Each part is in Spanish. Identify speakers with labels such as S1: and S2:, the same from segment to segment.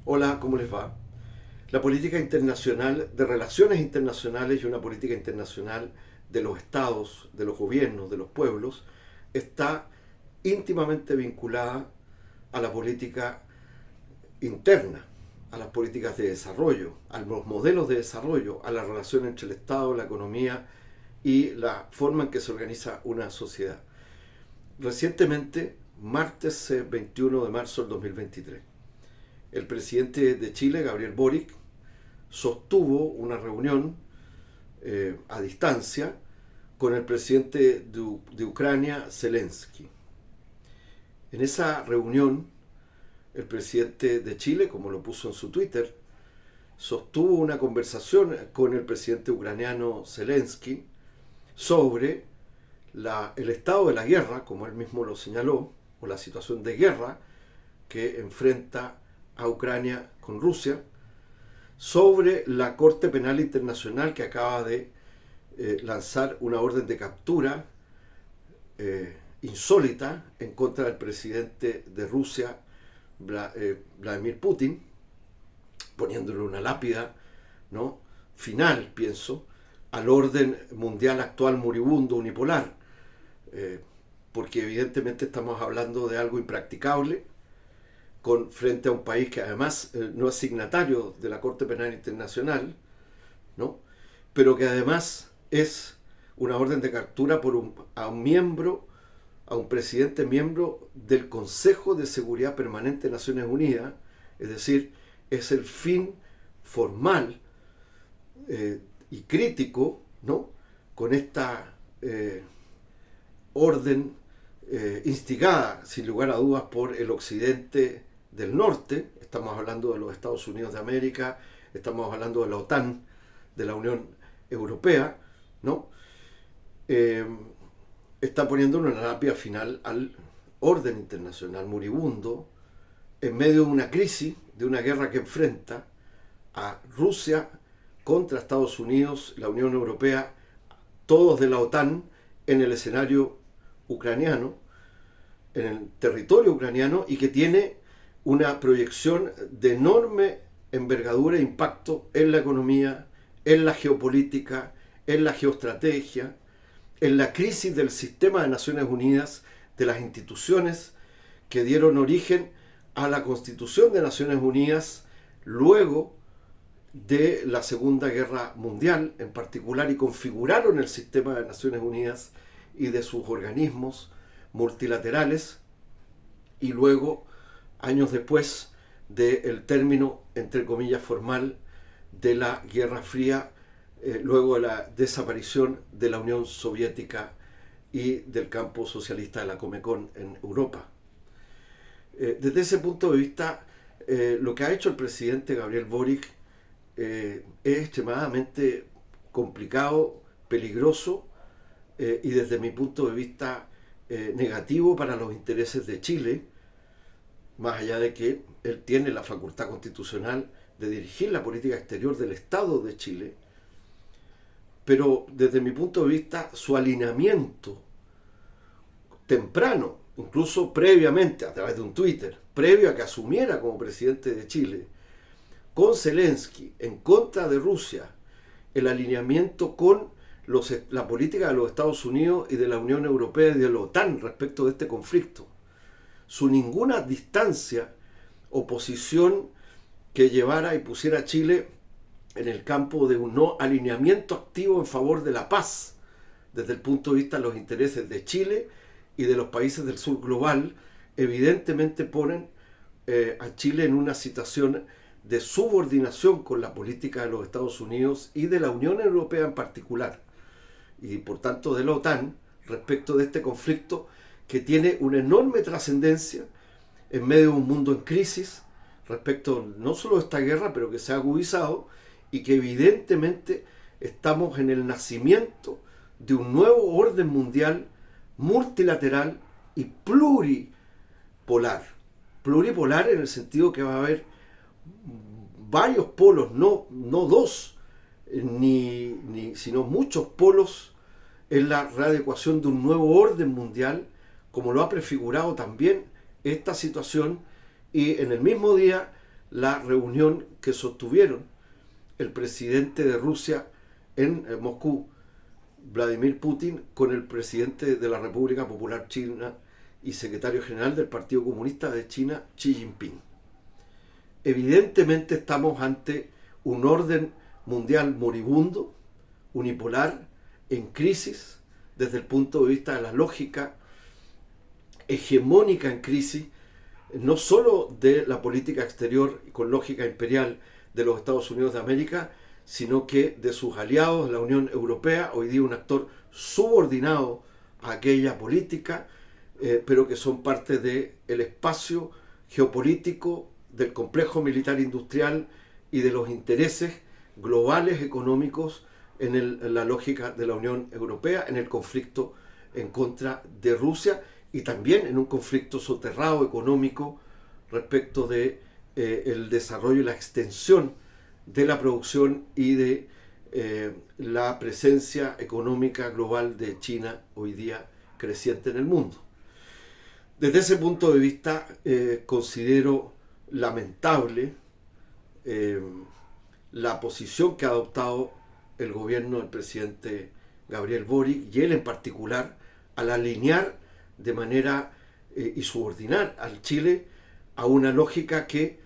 S1: Hola, ¿cómo les va? La política internacional, de relaciones internacionales y una política internacional de los estados, de los gobiernos, de los pueblos, está íntimamente vinculada a la política interna, a las políticas de desarrollo, a los modelos de desarrollo, a la relación entre el Estado, la economía y la forma en que se organiza una sociedad. Recientemente, martes 21 de marzo del 2023, el presidente de Chile, Gabriel Boric, sostuvo una reunión a distancia con el presidente de Ucrania, Zelensky. En esa reunión, el presidente de Chile, como lo puso en su Twitter, sostuvo una conversación con el presidente ucraniano Zelensky sobre el estado de la guerra, como él mismo lo señaló, o la situación de guerra que enfrenta a Ucrania con Rusia, sobre la Corte Penal Internacional que acaba de lanzar una orden de captura insólita en contra del presidente de Rusia, Vladimir Putin, poniéndole una lápida, ¿no?, final, pienso, al orden mundial actual moribundo, unipolar, porque evidentemente estamos hablando de algo impracticable frente a un país que además no es signatario de la Corte Penal Internacional, ¿no?, pero que además es una orden de captura a un presidente miembro del Consejo de Seguridad Permanente de Naciones Unidas, es decir, es el fin formal y crítico, ¿no?, con esta orden instigada, sin lugar a dudas, por el occidente del norte. Estamos hablando de los Estados Unidos de América, estamos hablando de la OTAN, de la Unión Europea, ¿no? Está poniendo una lápida final al orden internacional moribundo en medio de una crisis, de una guerra que enfrenta a Rusia contra Estados Unidos, la Unión Europea, todos de la OTAN en el escenario ucraniano, en el territorio ucraniano, y que tiene una proyección de enorme envergadura e impacto en la economía, en la geopolítica, en la geoestrategia, en la crisis del sistema de Naciones Unidas, de las instituciones que dieron origen a la Constitución de Naciones Unidas luego de la Segunda Guerra Mundial en particular, y configuraron el sistema de Naciones Unidas y de sus organismos multilaterales, y luego, años después del término, entre comillas, formal de la Guerra Fría, luego de la desaparición de la Unión Soviética y del campo socialista de la Comecon en Europa. Desde ese punto de vista, lo que ha hecho el presidente Gabriel Boric es extremadamente complicado, peligroso y desde mi punto de vista negativo para los intereses de Chile, más allá de que él tiene la facultad constitucional de dirigir la política exterior del Estado de Chile, pero desde mi punto de vista su alineamiento temprano, incluso previamente a través de un Twitter, previo a que asumiera como presidente de Chile, con Zelensky en contra de Rusia, el alineamiento con la política de los Estados Unidos y de la Unión Europea y de la OTAN respecto de este conflicto, su ninguna distancia o posición que llevara y pusiera a Chile en el campo de un no alineamiento activo en favor de la paz, desde el punto de vista de los intereses de Chile y de los países del sur global, evidentemente ponen a Chile en una situación de subordinación con la política de los Estados Unidos y de la Unión Europea en particular, y por tanto de la OTAN, respecto de este conflicto que tiene una enorme trascendencia en medio de un mundo en crisis, respecto no solo de esta guerra, pero que se ha agudizado, y que evidentemente estamos en el nacimiento de un nuevo orden mundial multilateral y pluripolar. Pluripolar en el sentido que va a haber varios polos, no dos, sino muchos polos en la readecuación de un nuevo orden mundial, como lo ha prefigurado también esta situación, y en el mismo día la reunión que sostuvieron el presidente de Rusia en Moscú, Vladimir Putin, con el presidente de la República Popular China y secretario general del Partido Comunista de China, Xi Jinping. Evidentemente estamos ante un orden mundial moribundo, unipolar, en crisis, desde el punto de vista de la lógica hegemónica en crisis, no solo de la política exterior con lógica imperial de los Estados Unidos de América, sino que de sus aliados, la Unión Europea, hoy día un actor subordinado a aquella política, pero que son parte del espacio geopolítico, del complejo militar industrial y de los intereses globales económicos en la lógica de la Unión Europea, en el conflicto en contra de Rusia y también en un conflicto soterrado económico respecto de el desarrollo y la extensión de la producción y de la presencia económica global de China hoy día creciente en el mundo. Desde ese punto de vista considero lamentable la posición que ha adoptado el gobierno del presidente Gabriel Boric y él en particular al alinear de manera y subordinar al Chile a una lógica que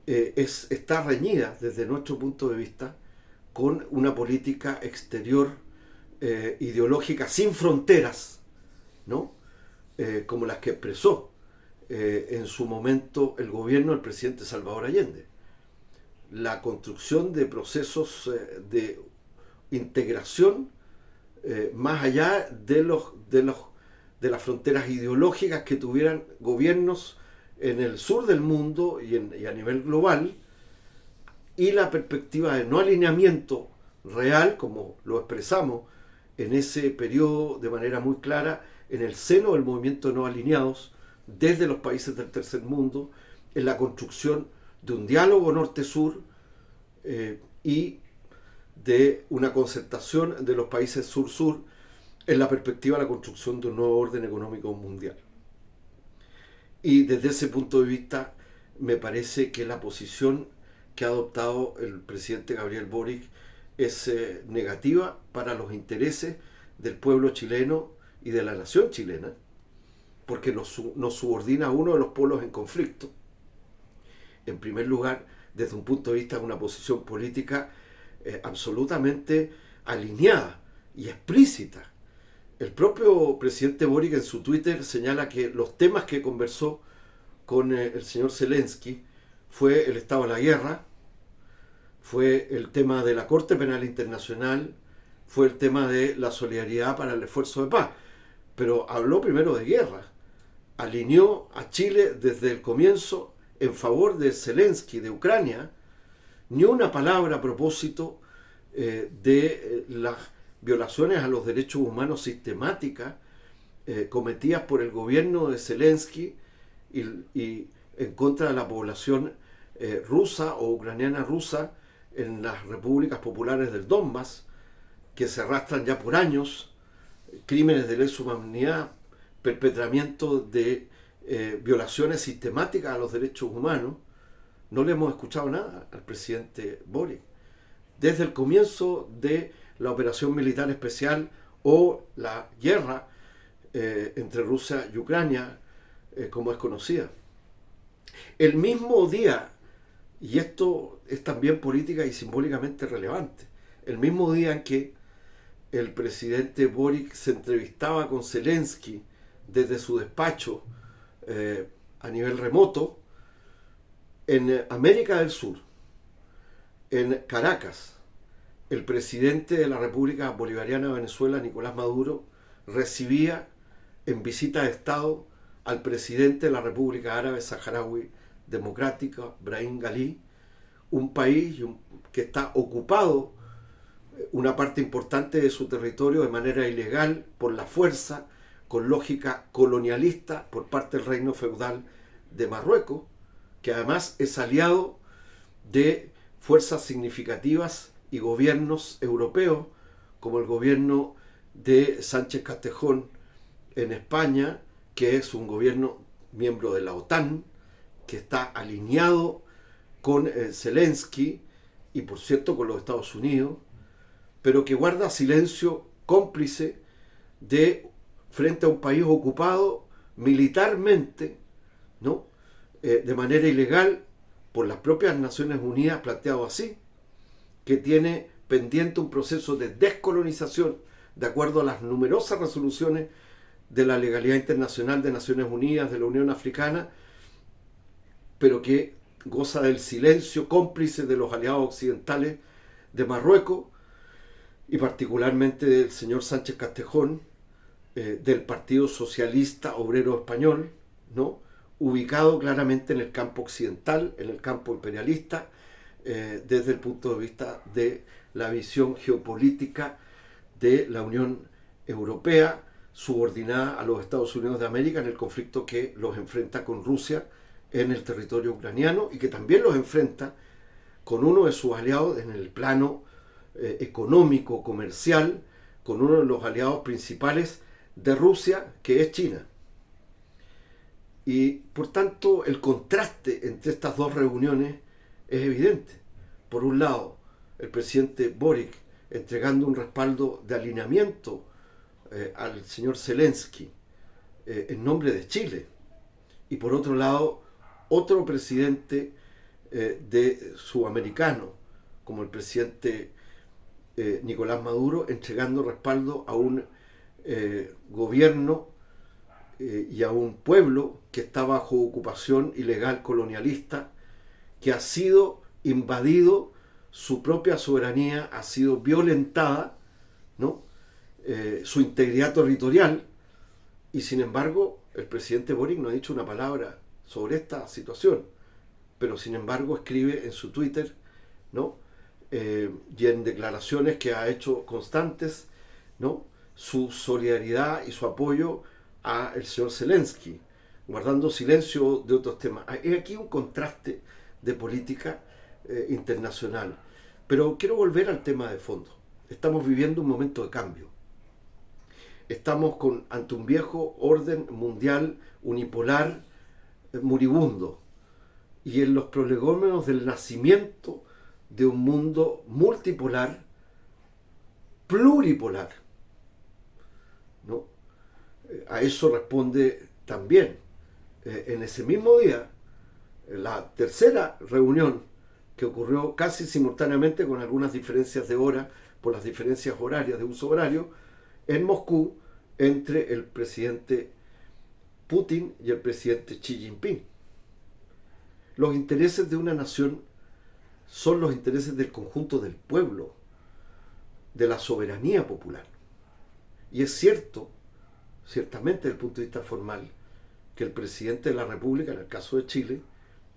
S1: está reñida desde nuestro punto de vista con una política exterior ideológica sin fronteras, ¿no? Como las que expresó en su momento el gobierno del presidente Salvador Allende. La construcción de procesos de integración más allá de las fronteras ideológicas que tuvieran gobiernos en el sur del mundo y a nivel global, y la perspectiva de no alineamiento real, como lo expresamos en ese periodo de manera muy clara, en el seno del movimiento de no alineados, desde los países del tercer mundo, en la construcción de un diálogo norte-sur y de una concertación de los países sur-sur en la perspectiva de la construcción de un nuevo orden económico mundial. Y desde ese punto de vista me parece que la posición que ha adoptado el presidente Gabriel Boric es negativa para los intereses del pueblo chileno y de la nación chilena, porque nos subordina a uno de los polos en conflicto. En primer lugar, desde un punto de vista de una posición política absolutamente alineada y explícita. El propio presidente Boric en su Twitter señala que los temas que conversó con el señor Zelensky fue el estado de la guerra, fue el tema de la Corte Penal Internacional, fue el tema de la solidaridad para el esfuerzo de paz. Pero habló primero de guerra, alineó a Chile desde el comienzo en favor de Zelensky, de Ucrania, ni una palabra a propósito de las violaciones a los derechos humanos sistemáticas cometidas por el gobierno de Zelensky y en contra de la población rusa o ucraniana rusa en las repúblicas populares del Donbass, que se arrastran ya por años, crímenes de lesa humanidad, perpetramiento de violaciones sistemáticas a los derechos humanos. No le hemos escuchado nada al presidente Boric. Desde el comienzo de la operación militar especial o la guerra entre Rusia y Ucrania, como es conocida. El mismo día, y esto es también política y simbólicamente relevante, el mismo día en que el presidente Boric se entrevistaba con Zelensky desde su despacho a nivel remoto, en América del Sur, en Caracas, el presidente de la República Bolivariana de Venezuela, Nicolás Maduro, recibía en visita de Estado al presidente de la República Árabe Saharaui Democrática, Brahim Ghali, un país que está ocupado una parte importante de su territorio de manera ilegal por la fuerza, con lógica colonialista por parte del reino feudal de Marruecos, que además es aliado de fuerzas significativas y gobiernos europeos, como el gobierno de Sánchez Castejón en España, que es un gobierno miembro de la OTAN, que está alineado con Zelensky y por cierto con los Estados Unidos, pero que guarda silencio cómplice frente a un país ocupado militarmente, ¿no? De manera ilegal por las propias Naciones Unidas, planteado así, que tiene pendiente un proceso de descolonización de acuerdo a las numerosas resoluciones de la legalidad internacional de Naciones Unidas, de la Unión Africana, pero que goza del silencio cómplice de los aliados occidentales de Marruecos y particularmente del señor Sánchez Castejón, del Partido Socialista Obrero Español, ¿no? Ubicado claramente en el campo occidental, en el campo imperialista, desde el punto de vista de la visión geopolítica de la Unión Europea, subordinada a los Estados Unidos de América en el conflicto que los enfrenta con Rusia en el territorio ucraniano y que también los enfrenta con uno de sus aliados en el plano económico, comercial, con uno de los aliados principales de Rusia, que es China. Y por tanto el contraste entre estas dos reuniones es evidente. Por un lado, el presidente Boric entregando un respaldo de alineamiento al señor Zelensky en nombre de Chile. Y por otro lado, otro presidente sudamericano, como el presidente Nicolás Maduro, entregando respaldo a un gobierno y a un pueblo que está bajo ocupación ilegal colonialista, que ha sido invadido, su propia soberanía ha sido violentada, ¿no? Su integridad territorial, y sin embargo el presidente Boric no ha dicho una palabra sobre esta situación, pero sin embargo escribe en su Twitter, ¿no? Y en declaraciones que ha hecho constantes, ¿no? Su solidaridad y su apoyo a el señor Zelensky, guardando silencio de otros temas. Hay aquí un contraste de política internacional. Pero quiero volver al tema de fondo. Estamos viviendo un momento de cambio. Estamos ante un viejo orden mundial unipolar moribundo. Y en los prolegómenos del nacimiento de un mundo multipolar, pluripolar, ¿no? A eso responde también, en ese mismo día, la tercera reunión que ocurrió casi simultáneamente con algunas diferencias de hora por las diferencias horarias de uso horario en Moscú entre el presidente Putin y el presidente Xi Jinping. Los intereses de una nación son los intereses del conjunto del pueblo, de la soberanía popular. Y es cierto, ciertamente desde el punto de vista formal, que el presidente de la República, en el caso de Chile,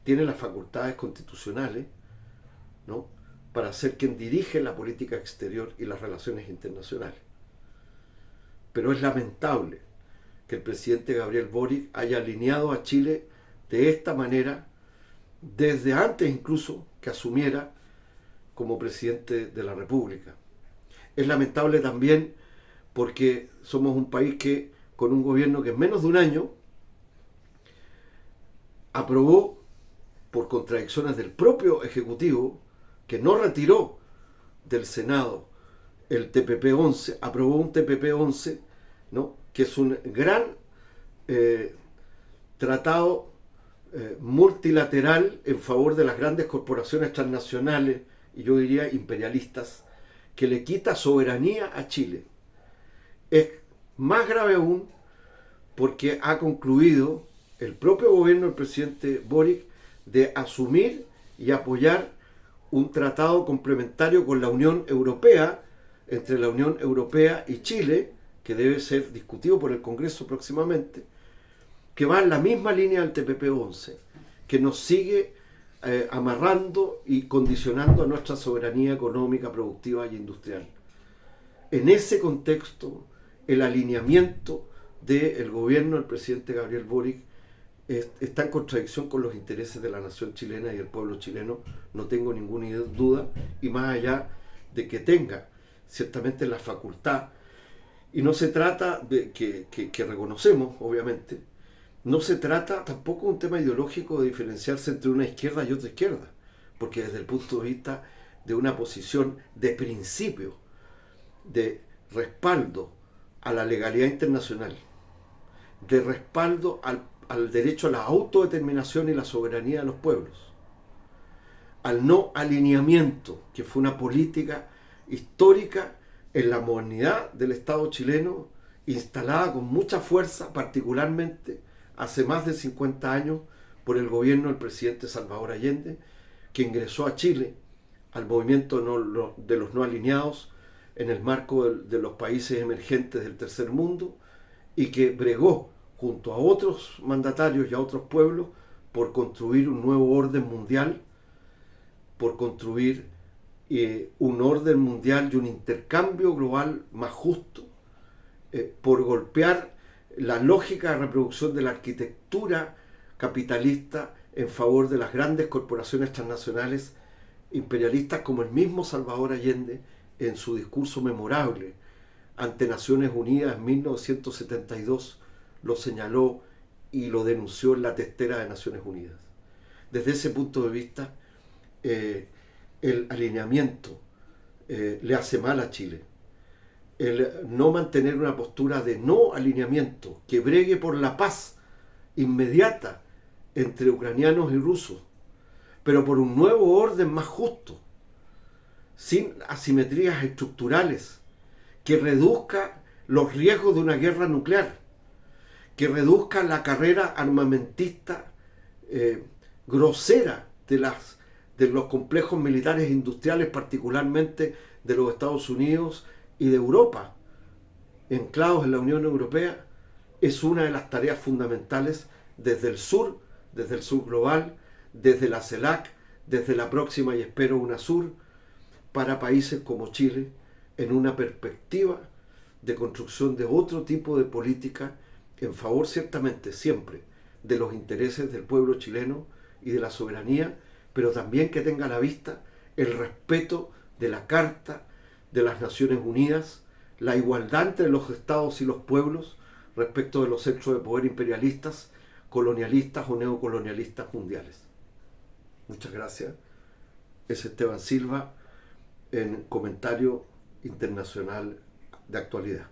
S1: tiene las facultades constitucionales, ¿no?, para ser quien dirige la política exterior y las relaciones internacionales. Pero es lamentable que el presidente Gabriel Boric haya alineado a Chile de esta manera, desde antes incluso que asumiera como presidente de la República. Es lamentable también porque somos un país que, con un gobierno que en menos de un año aprobó, por contradicciones del propio Ejecutivo, que no retiró del Senado el TPP-11, aprobó un TPP-11, ¿no?, que es un gran tratado multilateral en favor de las grandes corporaciones transnacionales, y yo diría imperialistas, que le quita soberanía a Chile. Es más grave aún porque ha concluido el propio gobierno del presidente Boric de asumir y apoyar un tratado complementario con la Unión Europea, entre la Unión Europea y Chile, que debe ser discutido por el Congreso próximamente, que va en la misma línea del TPP-11, que nos sigue amarrando y condicionando a nuestra soberanía económica, productiva y industrial. En ese contexto, el alineamiento del gobierno del presidente Gabriel Boric está en contradicción con los intereses de la nación chilena y del pueblo chileno, no tengo ninguna duda, y más allá de que tenga ciertamente la facultad, y no se trata de que reconocemos, obviamente, no se trata tampoco de un tema ideológico de diferenciarse entre una izquierda y otra izquierda. porque desde el punto de vista de una posición de principio, de respaldo a la legalidad internacional, de respaldo al derecho a la autodeterminación y la soberanía de los pueblos, al no alineamiento, que fue una política histórica en la modernidad del Estado chileno, instalada con mucha fuerza, particularmente hace más de 50 años, por el gobierno del presidente Salvador Allende, que ingresó a Chile al movimiento de los no alineados en el marco de los países emergentes del tercer mundo, y que bregó junto a otros mandatarios y a otros pueblos por construir un nuevo orden mundial, por construir un orden mundial y un intercambio global más justo, por golpear la lógica de reproducción de la arquitectura capitalista en favor de las grandes corporaciones transnacionales imperialistas, como el mismo Salvador Allende en su discurso memorable ante Naciones Unidas en 1972 lo señaló y lo denunció en la testera de Naciones Unidas. Desde ese punto de vista, el alineamiento le hace mal a Chile. El no mantener una postura de no alineamiento que bregue por la paz inmediata entre ucranianos y rusos, pero por un nuevo orden más justo, sin asimetrías estructurales, que reduzca los riesgos de una guerra nuclear, que reduzca la carrera armamentista grosera de los complejos militares e industriales, particularmente de los Estados Unidos y de Europa, enclavos en la Unión Europea, es una de las tareas fundamentales desde el sur global, desde la CELAC, desde la próxima y espero UNASUR, para países como Chile, en una perspectiva de construcción de otro tipo de política en favor ciertamente siempre de los intereses del pueblo chileno y de la soberanía, pero también que tenga a la vista el respeto de la Carta de las Naciones Unidas, la igualdad entre los estados y los pueblos respecto de los centros de poder imperialistas, colonialistas o neocolonialistas mundiales. Muchas gracias. Es Esteban Silva en Comentario Internacional de Actualidad.